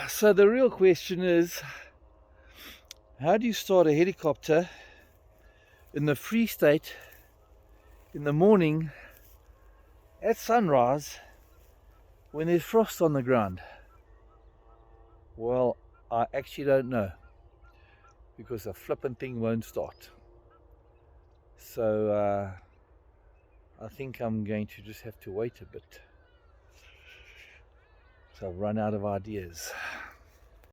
So the real question is, how do you start a helicopter in the Free State in the morning at sunrise when there's frost on the ground? Well, I actually don't know, because the flippin' thing won't start. So I think I'm going to just have to wait a bit. So I've run out of ideas.